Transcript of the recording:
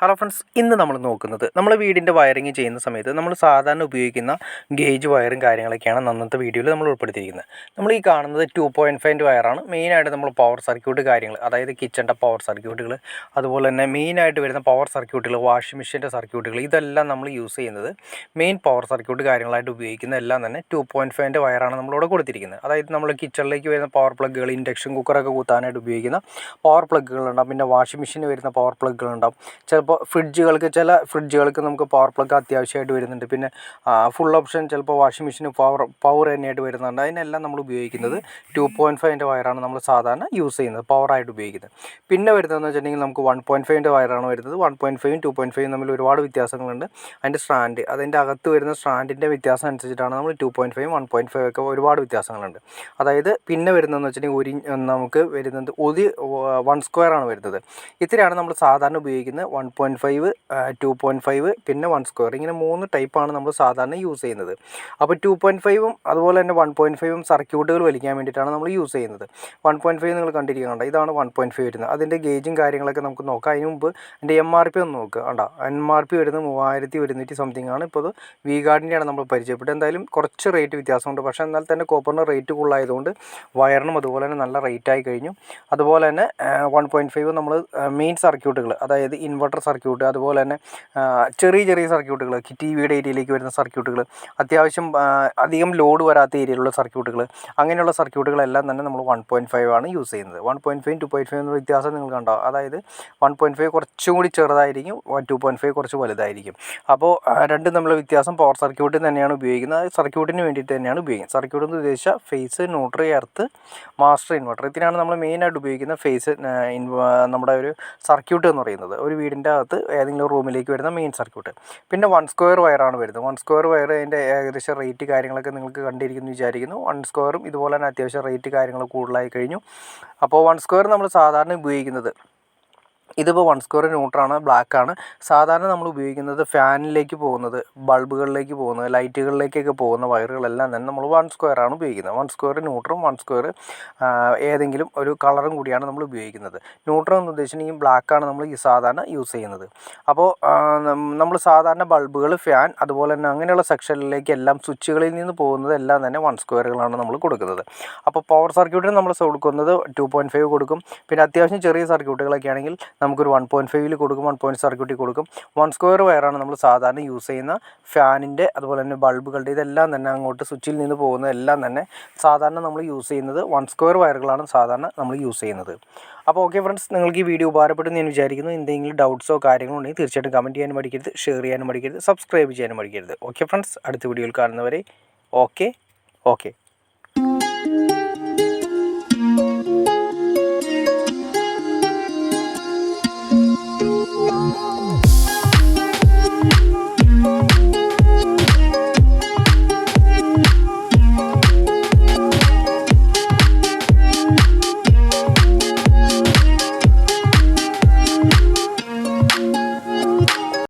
Hello friends, ഇന്ന് നമ്മൾ നോക്കുന്നത് നമ്മൾ വീടിൻ്റെ വയറിങ് ചെയ്യുന്ന സമയത്ത് നമ്മൾ സാധാരണ ഉപയോഗിക്കുന്ന ഗേജ് വയറും കാര്യങ്ങളൊക്കെയാണ് അന്നത്തെ വീഡിയോയിൽ നമ്മൾ ഉൾപ്പെടുത്തിയിരിക്കുന്നത്. നമ്മൾ ഈ കാണുന്നത് 2.5 വയറാണ്. മെയിനായിട്ട് നമ്മൾ പവർ സർക്യൂട്ട് കാര്യങ്ങൾ, അതായത് കിച്ചൻ്റെ പവർ സർക്യൂട്ടുകൾ, അതുപോലെ തന്നെ മെയിനായിട്ട് വരുന്ന പവർ സർക്യൂട്ടുകൾ, വാഷിംഗ് മെഷീൻ്റെ സർക്യൂട്ടുകൾ, ഇതെല്ലാം നമ്മൾ യൂസ് ചെയ്യുന്നത് മെയിൻ പവർ സർക്യൂട്ട് കാര്യങ്ങളായിട്ട് ഉപയോഗിക്കുന്ന എല്ലാം തന്നെ 2.5 വയറാണ് നമ്മളിവിടെ കൊടുത്തിരിക്കുന്നത്. അതായത് നമ്മൾ കിച്ചണിലേക്ക് വരുന്ന പവർ പ്ലഗുകൾ, ഇൻഡക്ഷൻ കുക്കറൊക്കെ കുത്താനായിട്ട് ഉപയോഗിക്കുന്ന പവർ പ്ലഗുകളുണ്ടാവും. പിന്നെ വാഷിംഗ് മെഷീന് വരുന്ന പവർ പ്ലഗുകളുണ്ടാവും. ചിലപ്പോൾ ചില ഫ്രിഡ്ജുകൾക്ക് നമുക്ക് പവർ പ്ലഗ് അത്യാവശ്യമായിട്ട് വരുന്നുണ്ട്. പിന്നെ ഫുൾ ഓപ്ഷൻ ചിലപ്പോൾ വാഷിംഗ് മെഷീന് പവർ തന്നെയായിട്ട് വരുന്നുണ്ട്. അതിനെല്ലാം നമ്മൾ ഉപയോഗിക്കുന്നത് 2.5 വയറാണ് നമ്മൾ സാധാരണ യൂസ് ചെയ്യുന്നത്, പവറായിട്ട് ഉപയോഗിക്കുന്നത്. പിന്നെ വരുന്നതെന്ന് വെച്ചിട്ടുണ്ടെങ്കിൽ നമുക്ക് 1.5 വയറാണ് വരുന്നത്. 1.5 2.5 തമ്മിൽ ഒരുപാട് വ്യത്യാസങ്ങളുണ്ട്. അതിൻ്റെ സ്ട്രാൻഡ്, അതിൻ്റെ അകത്ത് വരുന്ന സ്ട്രാൻഡിൻ്റെ വ്യത്യാസം അനുസരിച്ചിട്ടാണ് നമ്മൾ 2.5 1.5 ഒക്കെ ഒരുപാട് വ്യത്യാസങ്ങളുണ്ട്. അതായത് പിന്നെ വരുന്നതെന്ന് വെച്ചിട്ടുണ്ടെങ്കിൽ നമുക്ക് വരുന്നത് 1 സ്ക്വയറാണ് വരുന്നത്. ഇത്രയാണ് നമ്മൾ സാധാരണ ഉപയോഗിക്കുന്നത്. 1.5 2.5 പിന്നെ 1 സ്ക്വയർ, ഇങ്ങനെ 3 ടൈപ്പാണ് നമ്മൾ സാധാരണ യൂസ് ചെയ്യുന്നത്. അപ്പോൾ 2.5ഉം അതുപോലെ തന്നെ 1.5ഉം സർക്യൂട്ടുകൾ വലിക്കാൻ വേണ്ടിയിട്ടാണ് നമ്മൾ യൂസ് ചെയ്യുന്നത്. 1.5 നിങ്ങൾ കണ്ടിരിക്കുന്നുണ്ട്, ഇതാണ് 1.5 വരുന്നത്. അതിൻ്റെ ഗേജും കാര്യങ്ങളൊക്കെ നമുക്ക് നോക്കാം. അതിന് മുമ്പ് എൻ്റെ MRP ഒന്ന് നോക്കുക. കണ്ടോ, MRP വരുന്നത് 3100 സംതിങ് ആണ്. ഇപ്പോൾ അത് ഗാർഡിൻ്റെയാണ് നമ്മൾ പരിചയപ്പെട്ടത്. എന്തായാലും കുറച്ച് റേറ്റ് വ്യത്യാസമുണ്ട്. പക്ഷേ എന്നാൽ തന്നെ കോപ്പറിന് റേറ്റ് കൂടുതലായതുകൊണ്ട് വയറിനും അതുപോലെ തന്നെ നല്ല റേറ്റായി കഴിഞ്ഞു. അതുപോലെ തന്നെ 1.5 നമ്മൾ മെയിൻ സർക്യൂട്ടുകൾ, അതായത് ഇൻവെർട്ടർ സർക്യൂട്ട്, അതുപോലെ തന്നെ ചെറിയ സർക്യൂട്ടുകൾ, TVയുടെ ഏരിയയിലേക്ക് വരുന്ന സർക്യൂട്ടുകൾ, അത്യാവശ്യം അധികം ലോഡ് വരാത്ത ഏരിയയിലുള്ള സർക്യൂട്ടുകൾ, അങ്ങനെയുള്ള സർക്യൂട്ടുകളെല്ലാം തന്നെ നമ്മൾ 1.5 ആണ് യൂസ് ചെയ്യുന്നത്. 1.5 2.5 എന്ന വ്യത്യാസം നിങ്ങൾ കണ്ടോ. അതായത് 1.5 കുറച്ചും കൂടി ചെറുതായിരിക്കും, 2.5 കുറച്ച് വലുതായിരിക്കും. അപ്പോൾ രണ്ടും തമ്മിലുള്ള വ്യത്യാസം പവർ സർക്യൂട്ടിൽ തന്നെയാണ് ഉപയോഗിക്കുന്നത്. അത് സർക്യൂട്ടിന് വേണ്ടിയിട്ട് തന്നെയാണ് ഉപയോഗിക്കുന്നത്. സർക്യൂട്ട് എന്ന് ഉദ്ദേശിച്ചാൽ phase, neutral, earth, master, inverter, ഇതിനാണ് നമ്മൾ മെയിനായിട്ട് ഉപയോഗിക്കുന്ന ഫേസ് നമ്മുടെ ഒരു സർക്യൂട്ട് എന്ന് പറയുന്നത്. ഒരു വീടിൻ്റെ അകത്ത് ഏതെങ്കിലും റൂമിലേക്ക് വരുന്ന മെയിൻ സർക്യൂട്ട്. പിന്നെ 1 സ്ക്വയർ വയറാണ് വരുന്നത്. 1 സ്ക്വയർ വയർ അതിൻ്റെ ഏകദേശം റേറ്റ് കാര്യങ്ങളൊക്കെ നിങ്ങൾക്ക് കണ്ടിരിക്കുന്നു വിചാരിക്കുന്നു. 1 സ്ക്വയറും ഇതുപോലെ തന്നെ അത്യാവശ്യം റേറ്റ് കാര്യങ്ങൾ കൂടുതലായി കഴിഞ്ഞു. അപ്പോൾ 1 സ്ക്വയർ നമ്മൾ സാധാരണ ഉപയോഗിക്കുന്നത്, ഇതിപ്പോൾ 1 സ്ക്വയർ ന്യൂട്രാണ്, ബ്ലാക്കാണ്. സാധാരണ നമ്മൾ ഉപയോഗിക്കുന്നത് ഫാനിലേക്ക് പോകുന്നത്, ബൾബുകളിലേക്ക് പോകുന്നത്, ലൈറ്റുകളിലേക്കൊക്കെ പോകുന്ന വയറുകളെല്ലാം തന്നെ നമ്മൾ 1 സ്ക്വയർ ആണ് ഉപയോഗിക്കുന്നത്. 1 സ്ക്വയർ ന്യൂട്രും 1 സ്ക്വയർ ഏതെങ്കിലും ഒരു കളറും കൂടിയാണ് നമ്മൾ ഉപയോഗിക്കുന്നത്. ന്യൂട്രം എന്ന് ഉദ്ദേശിച്ചിട്ടുണ്ടെങ്കിൽ ബ്ലാക്കാണ് നമ്മൾ ഈ സാധാരണ യൂസ് ചെയ്യുന്നത്. അപ്പോൾ നമ്മൾ സാധാരണ ബൾബുകൾ, ഫാൻ, അതുപോലെ തന്നെ അങ്ങനെയുള്ള സെക്ഷനിലേക്ക് എല്ലാം സ്വിച്ചുകളിൽ നിന്ന് പോകുന്നത് എല്ലാം തന്നെ 1 സ്ക്വയറുകളാണ് നമ്മൾ കൊടുക്കുന്നത്. അപ്പോൾ പവർ സർക്യൂട്ടിന് നമ്മൾ കൊടുക്കുന്നത് 2.5 കൊടുക്കും. പിന്നെ അത്യാവശ്യം ചെറിയ സർക്യൂട്ടുകളൊക്കെ ആണെങ്കിൽ നമുക്കൊരു 1.5 കൊടുക്കും, 1.5 സർക്യൂട്ടിൽ കൊടുക്കും. 1 സ്ക്വയർ വയറാണ് നമ്മൾ സാധാരണ യൂസ് ചെയ്യുന്ന ഫാനിൻ്റെ, അതുപോലെ തന്നെ ബൾബുകളുടെ, ഇതെല്ലാം തന്നെ അങ്ങോട്ട് സ്വിച്ചിൽ നിന്ന് പോകുന്ന എല്ലാം തന്നെ സാധാരണ നമ്മൾ യൂസ് ചെയ്യുന്നത് 1 സ്ക്വയർ വയറുകളാണ് സാധാരണ നമ്മൾ യൂസ് ചെയ്യുന്നത്. അപ്പോൾ ഓക്കെ ഫ്രണ്ട്സ്, നിങ്ങൾക്ക് ഈ വീഡിയോ ഉപകാരപ്പെടുന്നു ഞാൻ വിചാരിക്കുന്നു. എന്തെങ്കിലും ഡൗട്ട്സോ കാര്യങ്ങളോ ഉണ്ടെങ്കിൽ തീർച്ചയായിട്ടും കമൻറ്റ് ചെയ്യാനും മടിക്കരുത്, ഷെയർ ചെയ്യാനും മടിക്കരുത്, സബ്സ്ക്രൈബ് ചെയ്യാനും മടിക്കരുത്. ഓക്കെ ഫ്രണ്ട്സ്, അടുത്ത വീഡിയോയിൽ കാണുന്നവരെ ഓക്കെ.